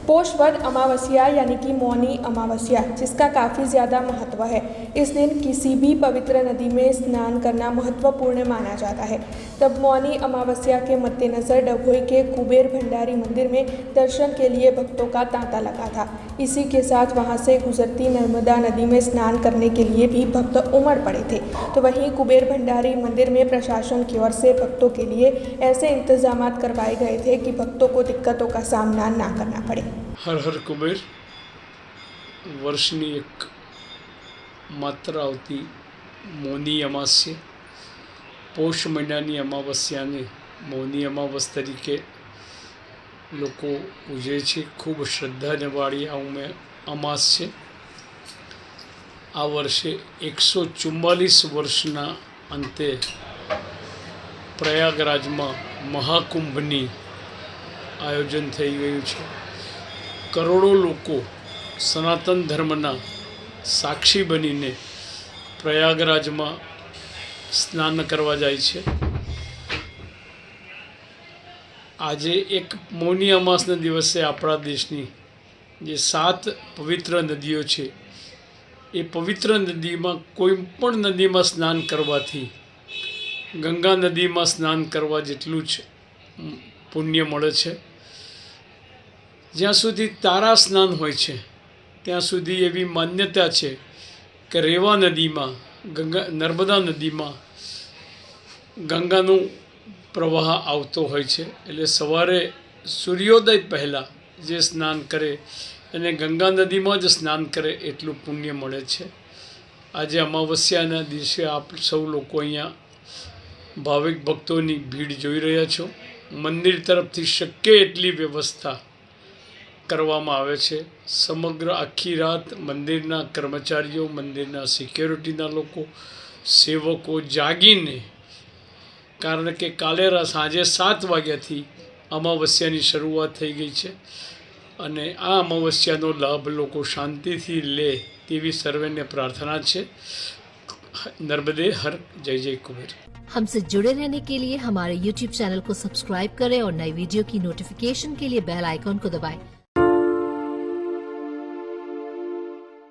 पोष वद अमावस्या यानी कि मौनी अमावस्या, जिसका काफ़ी ज़्यादा महत्व है। इस दिन किसी भी पवित्र नदी में स्नान करना महत्वपूर्ण माना जाता है। तब मौनी अमावस्या के मद्देनज़र डभोई के कुबेर भंडारी मंदिर में दर्शन के लिए भक्तों का तांता लगा था। इसी के साथ वहां से गुजरती नर्मदा नदी में स्नान करने के लिए भी भक्त उमड़ पड़े थे। तो वहीं कुबेर भंडारी मंदिर में प्रशासन की ओर से भक्तों के लिए ऐसे इंतजाम करवाए गए थे कि भक्तों को दिक्कतों का सामना ना करना पड़े। हर हर कुबेर વર્ષની એક માત્ર આવતી મૌની અમાસ્ય, પોષ મહિનાની અમાવસ્યાને મૌની અમાવસ તરીકે લોકો ઉજવે છે. ખૂબ શ્રદ્ધાવાળી આ અમાસ છે. આ વર્ષે 144 વર્ષના અંતે પ્રયાગરાજમાં મહાકુંભની આયોજન થઈ ગયું છે. કરોડો લોકો સનાતન ધર્મના સાક્ષી બનીને પ્રયાગરાજમાં સ્નાન કરવા જાય છે. આજે એક મૌની અમાસના દિવસે આપણા દેશની જે 7 પવિત્ર નદીઓ છે, એ પવિત્ર નદીમાં કોઈ પણ નદીમાં સ્નાન કરવાથી ગંગા નદીમાં સ્નાન કરવા જેટલું જ પુણ્ય મળે છે. જ્યાં સુધી તારા સ્નાન હોય છે ત્યાં સુધી એવી માન્યતા છે કે રેવા નદીમાં નર્મદા નદીમાં ગંગાનું પ્રવાહ આવતો હોય છે. એટલે સવારે સૂર્યોદય પહેલાં જે સ્નાન કરે અને ગંગા નદીમાં જ સ્નાન કરે એટલું પુણ્ય મળે છે. આજે અમાવસ્યાના દિવસે આપ સૌ લોકો અહીંયા ભાવિક ભક્તોની ભીડ જોઈ રહ્યા છો. મંદિર તરફથી શક્ય એટલી વ્યવસ્થા કરવામાં આવે છે. સમગ્ર આખી રાત મંદિરના કર્મચારીઓ, મંદિરના સિક્યોરિટીના લોકો, સેવકો જાગીને, કારણ કે કાલે સાંજે 7 વાગ્યાથી અમાવસ્યાની શરૂઆત થઈ ગઈ છે અને આ અમાવસ્યાનો લાભ લોકો શાંતિથી લે તેવી સર્વેને પ્રાર્થના છે. नर्मदे हर जय जय कुबेर। हमसे जुड़े रहने के लिए हमारे YouTube चैनल को सब्सक्राइब करें और नई वीडियो की नोटिफिकेशन के लिए बेल आइकॉन को दबाएं।